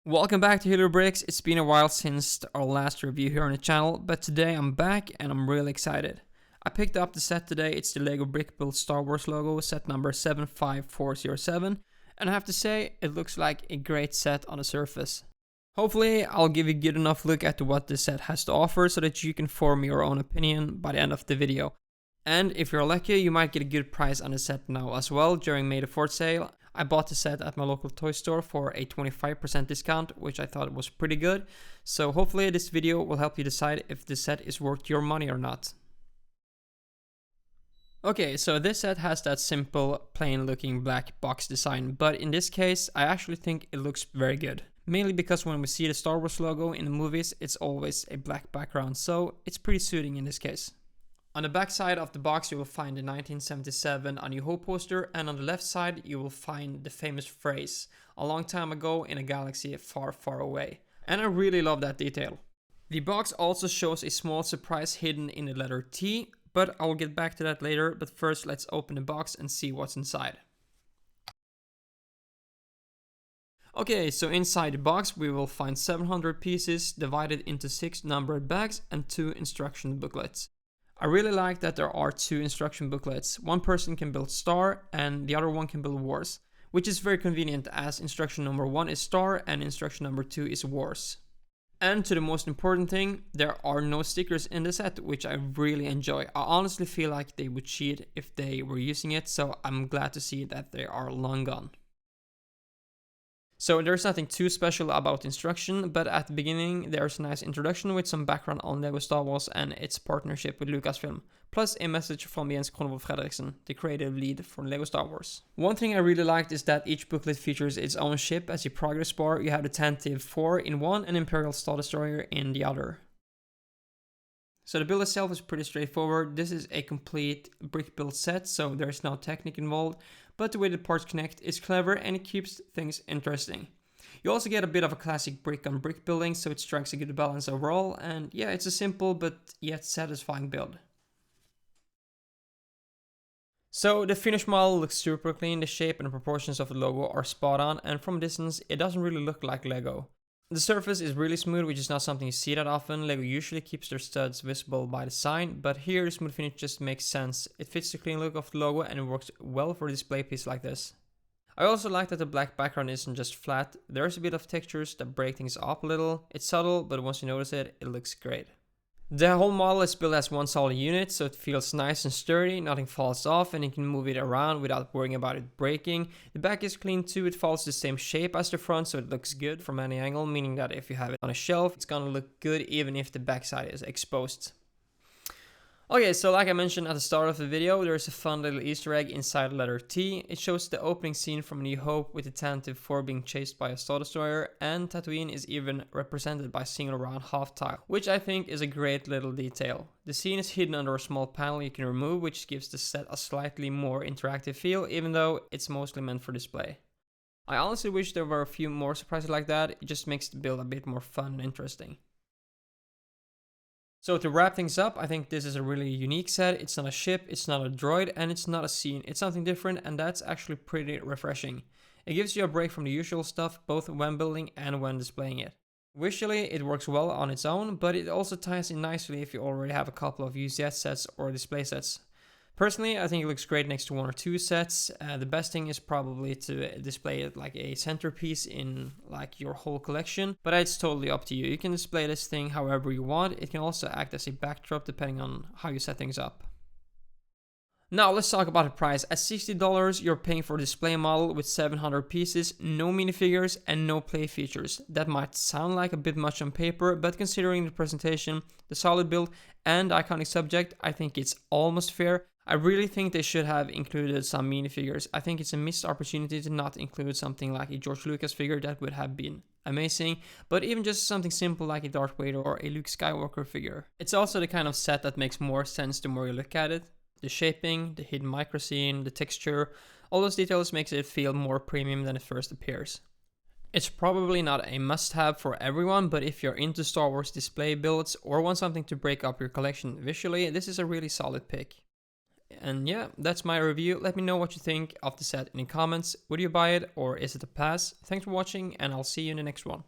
Welcome back to Halo Bricks. It's been a while since our last review here on the channel, but today I'm back and I'm really excited. I picked up the set today. It's the LEGO Brick Build Star Wars logo, set number 75407, and I have to say, it looks like a great set on the surface. Hopefully, I'll give you a good enough look at what this set has to offer so that you can form your own opinion by the end of the video. And if you're lucky, you might get a good price on the set now as well during May the 4th sale. I bought the set at my local toy store for a 25% discount, which I thought was pretty good. So hopefully this video will help you decide if this set is worth your money or not. Okay, so this set has that simple, plain looking black box design, but in this case, I actually think it looks very good. Mainly because when we see the Star Wars logo in the movies, it's always a black background, so it's pretty suiting in this case. On the back side of the box you will find the 1977 A New Hope poster, and on the left side you will find the famous phrase, "A long time ago in a galaxy far, far away." And I really love that detail. The box also shows a small surprise hidden in the letter T, but I will get back to that later, but first let's open the box and see what's inside. Okay, so inside the box we will find 700 pieces divided into 6 numbered bags and 2 instruction booklets. I really like that there are 2 instruction booklets. One person can build Star and the other one can build Wars, which is very convenient as instruction number 1 is Star and instruction number 2 is Wars. And to the most important thing, there are no stickers in the set, which I really enjoy. I honestly feel like they would cheat if they were using it, so I'm glad to see that they are long gone. So there's nothing too special about instruction, but at the beginning there's a nice introduction with some background on LEGO Star Wars and its partnership with Lucasfilm, plus a message from Jens Kronwolf Fredriksen, the creative lead for LEGO Star Wars. One thing I really liked is that each booklet features its own ship. As your progress bar, you have the Tantive 4 in one and Imperial Star Destroyer in the other. So the build itself is pretty straightforward. This is a complete brick build set, so there's no technique involved, but the way the parts connect is clever and it keeps things interesting. You also get a bit of a classic brick on brick building, so it strikes a good balance overall, and yeah, it's a simple but yet satisfying build. So the finished model looks super clean. The shape and the proportions of the logo are spot on, and from a distance it doesn't really look like LEGO. The surface is really smooth, which is not something you see that often. LEGO usually keeps their studs visible by design, but here the smooth finish just makes sense. It fits the clean look of the logo and it works well for a display piece like this. I also like that the black background isn't just flat. There's a bit of textures that break things up a little. It's subtle, but once you notice it, it looks great. The whole model is built as one solid unit, so it feels nice and sturdy, nothing falls off, and you can move it around without worrying about it breaking. The back is clean too, it follows the same shape as the front, so it looks good from any angle, meaning that if you have it on a shelf, it's gonna look good even if the backside is exposed. Okay, so like I mentioned at the start of the video, there's a fun little Easter egg inside the letter T. It shows the opening scene from A New Hope with the Tantive 4 being chased by a Star Destroyer, and Tatooine is even represented by a single round half tile, which I think is a great little detail. The scene is hidden under a small panel you can remove, which gives the set a slightly more interactive feel, even though it's mostly meant for display. I honestly wish there were a few more surprises like that. It just makes the build a bit more fun and interesting. So to wrap things up, I think this is a really unique set. It's not a ship, it's not a droid, and it's not a scene. It's something different, and that's actually pretty refreshing. It gives you a break from the usual stuff, both when building and when displaying it. Visually, it works well on its own, but it also ties in nicely if you already have a couple of UCS sets or display sets. Personally, I think it looks great next to 1 or 2 sets. The best thing is probably to display it like a centerpiece in like your whole collection, but it's totally up to you. You can display this thing however you want. It can also act as a backdrop depending on how you set things up. Now let's talk about the price. At $60, you're paying for a display model with 700 pieces, no minifigures and no play features. That might sound like a bit much on paper, but considering the presentation, the solid build and the iconic subject, I think it's almost fair. I really think they should have included some minifigures. I think it's a missed opportunity to not include something like a George Lucas figure. That would have been amazing, but even just something simple like a Darth Vader or a Luke Skywalker figure. It's also the kind of set that makes more sense the more you look at it. The shaping, the hidden micro scene, the texture, all those details makes it feel more premium than it first appears. It's probably not a must-have for everyone, but if you're into Star Wars display builds or want something to break up your collection visually, this is a really solid pick. And yeah, that's my review. Let me know what you think of the set in the comments. Would you buy it or is it a pass? Thanks for watching and I'll see you in the next one.